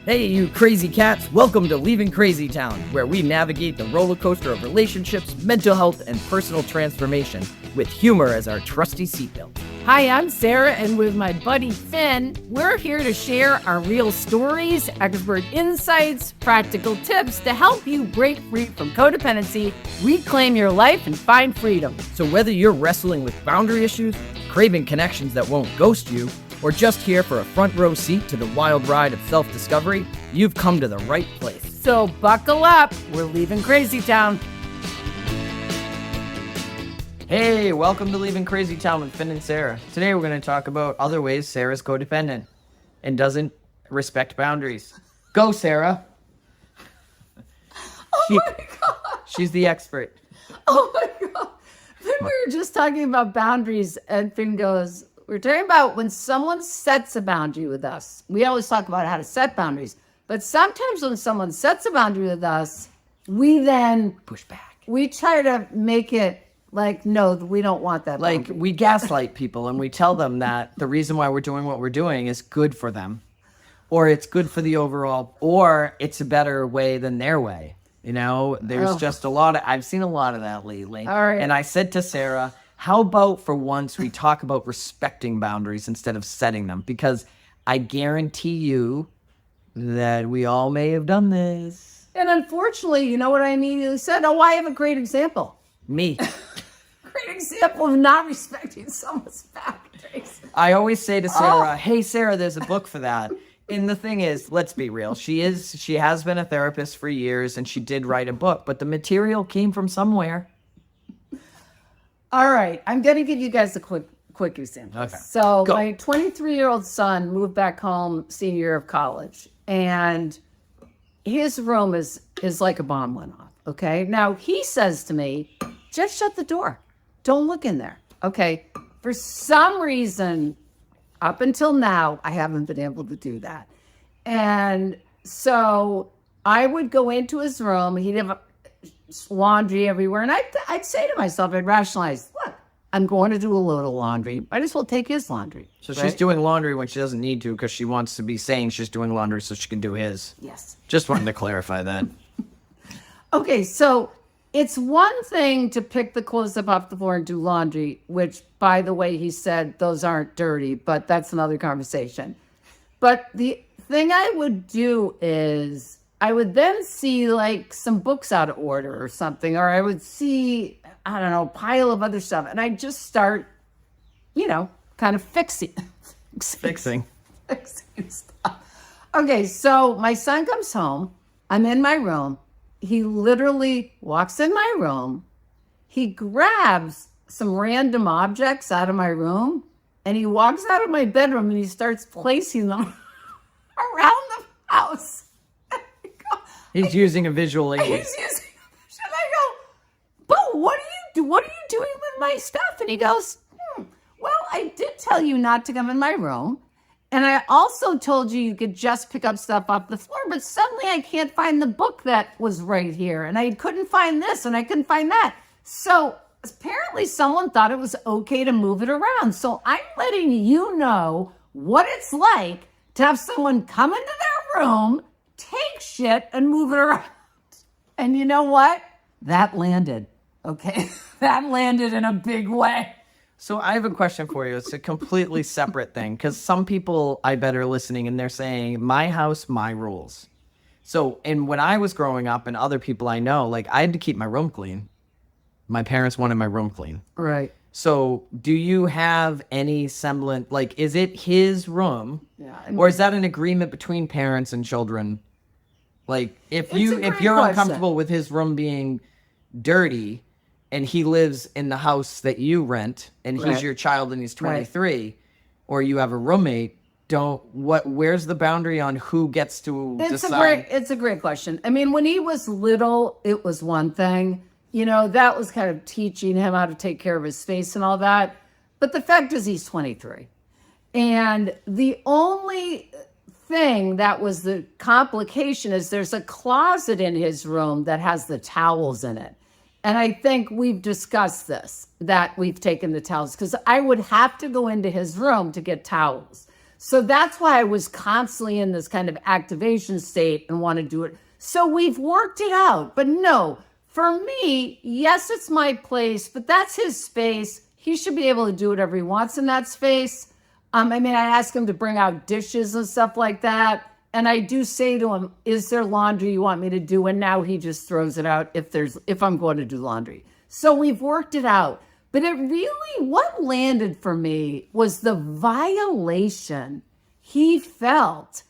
Hey, you crazy cats, welcome to Leaving Crazy Town, where we navigate the roller coaster of relationships, mental health, and personal transformation with humor as our trusty seatbelt. Hi, I'm Sarah, and with my buddy Finn, we're here to share our real stories, expert insights, practical tips to help you break free from codependency, reclaim your life, and find freedom. So whether you're wrestling with boundary issues, craving connections that won't ghost you, or just here for a front row seat to the wild ride of self-discovery, you've come to the right place. So buckle up, we're leaving Crazy Town. Hey, welcome to Leaving Crazy Town with Finn and Sarah. Today we're going to talk about other ways Sarah's codependent and doesn't respect boundaries. Go, Sarah. My God. She's the expert. Oh my God. Then we were just talking about boundaries, and Finn goes, we're talking about when someone sets a boundary with us. We always talk about how to set boundaries. But sometimes when someone sets a boundary with us, we then push back. We try to make it like, no, we don't want that Like, boundary. we gaslight people and we tell them that the reason why we're doing what we're doing is good for them. Or it's good for the overall, or it's a better way than their way. You know, there's just a lot of, I've seen a lot of that lately. All right. And I said to Sarah, how about for once we talk about respecting boundaries instead of setting them? Because I guarantee you that we all may have done this. And unfortunately, you know what I immediately said? Oh, I have a great example. Me. Great example of not respecting someone's boundaries. I always say to Sarah, hey, Sarah, there's a book for that. And the thing is, let's be real. She has been a therapist for years and she did write a book, but the material came from somewhere. All right, I'm going to give you guys a quick example. Okay. So Go. my 23-year-old son moved back home senior year of college, and his room is like a bomb went off, okay? Now, he says to me, just shut the door. Don't look in there, okay? For some reason, up until now, I haven't been able to do that. And so I would go into his room. He'd have laundry everywhere. And I'd say to myself, I'd rationalize, look, I'm going to do a load of laundry. Might as well take his laundry. So right? she's doing laundry when she doesn't need to because she wants to be saying she's doing laundry so she can do his. Yes. Just wanted to clarify that. Okay, so it's one thing to pick the clothes up off the floor and do laundry, which, by the way, he said those aren't dirty, but that's another conversation. But the thing I would do is I would then see like some books out of order or something, or I would see, I don't know, a pile of other stuff. And I'd just start, kind of fixing stuff. Okay, so my son comes home. I'm in my room. He literally walks in my room. He grabs some random objects out of my room, and he walks out of my bedroom and he starts placing them around the house. He's using a visual aid. He's using a visual. And I go, but what are you doing with my stuff? And he goes, well, I did tell you not to come in my room. And I also told you could just pick up stuff off the floor, but suddenly I can't find the book that was right here. And I couldn't find this and I couldn't find that. So apparently someone thought it was okay to move it around. So I'm letting you know what it's like to have someone come into their room, take shit and move it around. And you know what? That landed. Okay. That landed in a big way. So I have a question for you. It's a completely separate thing because some people I bet are listening and they're saying, my house, my rules. So, and when I was growing up and other people I know, like I had to keep my room clean. My parents wanted my room clean. Right. So do you have any semblance, like, is it his room? Yeah. Or is that an agreement between parents and children? Like, if you're question. uncomfortable with his room being dirty and he lives in the house that you rent and he's your child and he's 23, or you have a roommate, where's the boundary on who gets to decide? It's a great question. I mean, when he was little, it was one thing. That was kind of teaching him how to take care of his space and all that. But the fact is he's 23. And the only thing that was the complication is there's a closet in his room that has the towels in it. And I think we've discussed this, that we've taken the towels, because I would have to go into his room to get towels. So that's why I was constantly in this kind of activation state and want to do it. So we've worked it out. But no, for me, yes, it's my place, but that's his space. He should be able to do whatever he wants in that space. I mean, I ask him to bring out dishes and stuff like that. And I do say to him, is there laundry you want me to do? And now he just throws it out if I'm going to do laundry. So we've worked it out. But it really, what landed for me was the violation he felt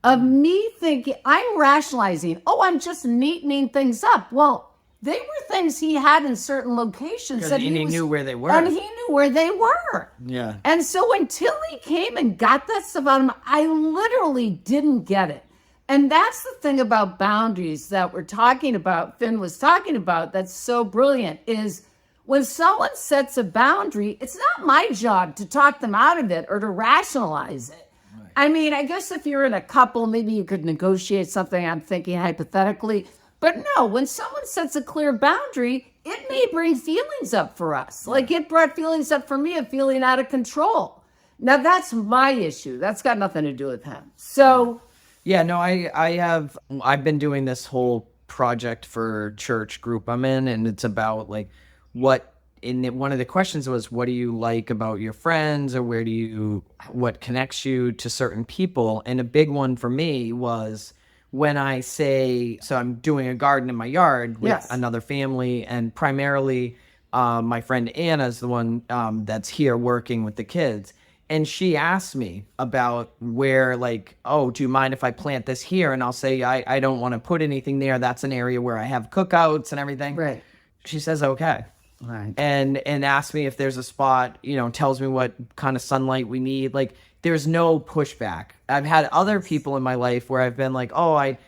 of me thinking, I'm rationalizing, oh, I'm just neatening things up. Well, they were things he had in certain locations. And he knew where they were. And he knew where they were. Yeah. And so until he came and got that stuff out of him, I literally didn't get it. And that's the thing about boundaries that we're talking about, Finn was talking about, that's so brilliant, is when someone sets a boundary, it's not my job to talk them out of it or to rationalize it. Right. I mean, I guess if you're in a couple, maybe you could negotiate something, I'm thinking hypothetically. But no, when someone sets a clear boundary, it may bring feelings up for us. Like it brought feelings up for me of feeling out of control. Now that's my issue. That's got nothing to do with him. So yeah, no, I've been doing this whole project for church group I'm in, and it's about like one of the questions was, what do you like about your friends, or what connects you to certain people? And a big one for me was when I say, so I'm doing a garden in my yard with another family, and primarily my friend Anna's the one that's here working with the kids. And she asked me about where, like, oh, do you mind if I plant this here? And I'll say, I don't want to put anything there. That's an area where I have cookouts and everything. Right. She says, okay. Right. And asks me if there's a spot, tells me what kind of sunlight we need. Like, there's no pushback. I've had other people in my life where I've been like, oh, I'd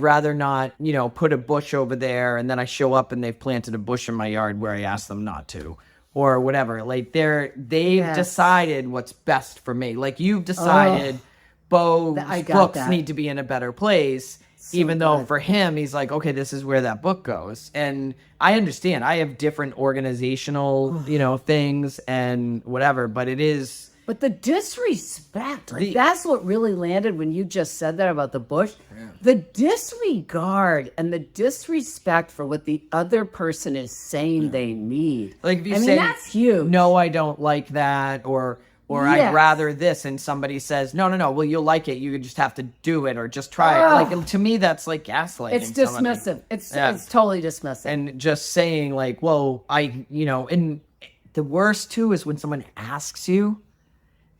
rather not, put a bush over there. And then I show up and they've planted a bush in my yard where I asked them not to, or whatever. Like they've decided what's best for me. Like you've decided Bo's books need to be in a better place. So even though for him, he's like, okay, this is where that book goes. And I understand. I have different organizational, things and whatever, but it is. But the disrespect, that's what really landed when you just said that about the bush. Yeah. The disregard and the disrespect for what the other person is saying they need. Like if you say, that's huge. No, I don't like that, or I'd rather this, and somebody says, no, well, you'll like it. You just have to do it or just try it. Like to me, that's like gaslighting. It's dismissive. It's totally dismissive. And just saying like, well, and the worst too is when someone asks you,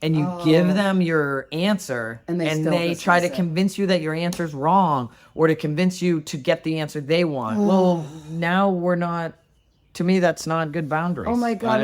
and you give them your answer, and they try to convince you that your answer's wrong, or to convince you to get the answer they want. Well, now we're not. To me, that's not good boundaries. Oh my God,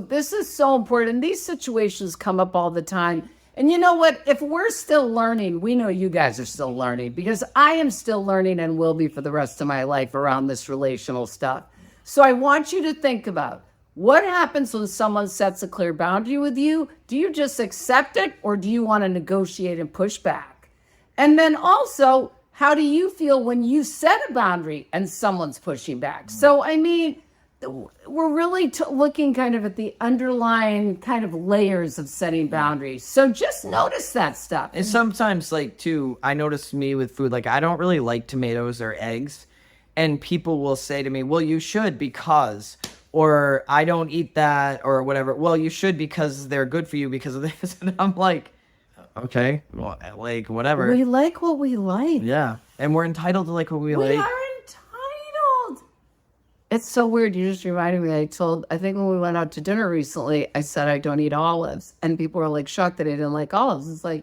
this is so important. These situations come up all the time. And you know what? If we're still learning, we know you guys are still learning, because I am still learning and will be for the rest of my life around this relational stuff. So I want you to think about, what happens when someone sets a clear boundary with you? Do you just accept it, or do you want to negotiate and push back? And then also, how do you feel when you set a boundary and someone's pushing back? So, I mean, we're really looking kind of at the underlying kind of layers of setting boundaries. So just notice that stuff. And sometimes, like, too, I notice me with food, like, I don't really like tomatoes or eggs. And people will say to me, well, you should because... or I don't eat that, or whatever. Well, you should because they're good for you because of this. And I'm like, okay, well, like, whatever. We like what we like. Yeah. And we're entitled to like what we like. We are entitled. It's so weird. You just reminded me. I think when we went out to dinner recently, I said I don't eat olives. And people were like shocked that I didn't like olives. It's like,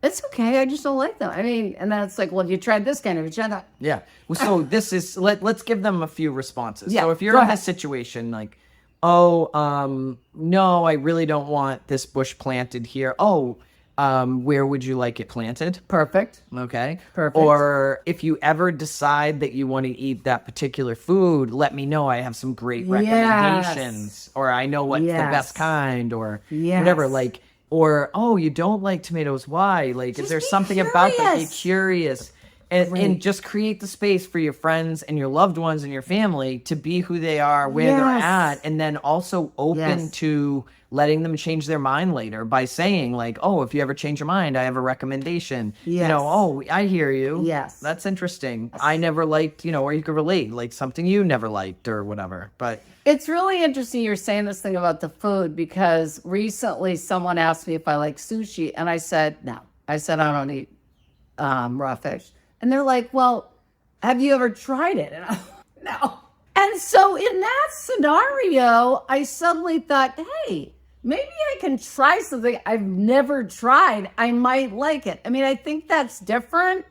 it's okay. I just don't like them. I mean, and then it's like, well, you tried this kind of, you tried that. Yeah. Well, so this is, let's give them a few responses. Yeah, so if you're in this situation, like, oh, no, I really don't want this bush planted here. Oh, where would you like it planted? Perfect. Okay. Perfect. Or if you ever decide that you want to eat that particular food, let me know. I have some great recommendations, or I know what's the best kind, or whatever. Like, or, oh, you don't like tomatoes. Why? Like, is there something about that? Be curious. and just create the space for your friends and your loved ones and your family to be who they are, where they're at, and then also open to letting them change their mind later by saying like, oh, if you ever change your mind, I have a recommendation. You know, oh, I hear you. Yes. That's interesting. I never liked, or you could relate, like something you never liked or whatever. But it's really interesting you're saying this thing about the food, because recently someone asked me if I like sushi, and I said, no. I said, I don't eat raw fish. And they're like, well, have you ever tried it? And no. And so in that scenario, I suddenly thought, hey, maybe I can try something I've never tried. I might like it. I mean, I think that's different.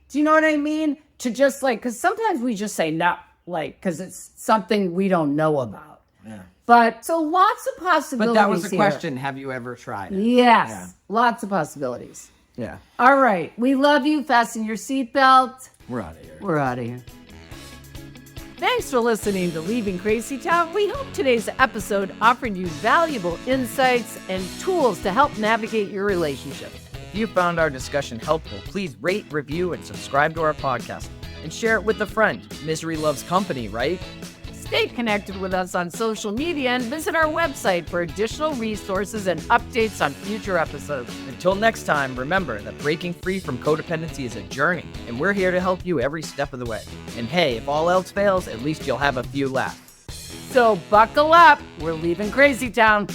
Do you know what I mean? To just like, because sometimes we just say no, like, because it's something we don't know about. yeah. But so lots of possibilities. But that was the here. question. Have you ever tried it? Yes. Lots of possibilities. Yeah. All right. We love you. Fasten your seatbelt. We're out of here. We're out of here. Thanks for listening to Leaving Crazy Town. We hope today's episode offered you valuable insights and tools to help navigate your relationship. If you found our discussion helpful, please rate, review, and subscribe to our podcast. And share it with a friend. Misery loves company, right? Stay connected with us on social media and visit our website for additional resources and updates on future episodes. Until next time, remember that breaking free from codependency is a journey, and we're here to help you every step of the way. And hey, if all else fails, at least you'll have a few laughs. So buckle up. We're leaving Crazy Town.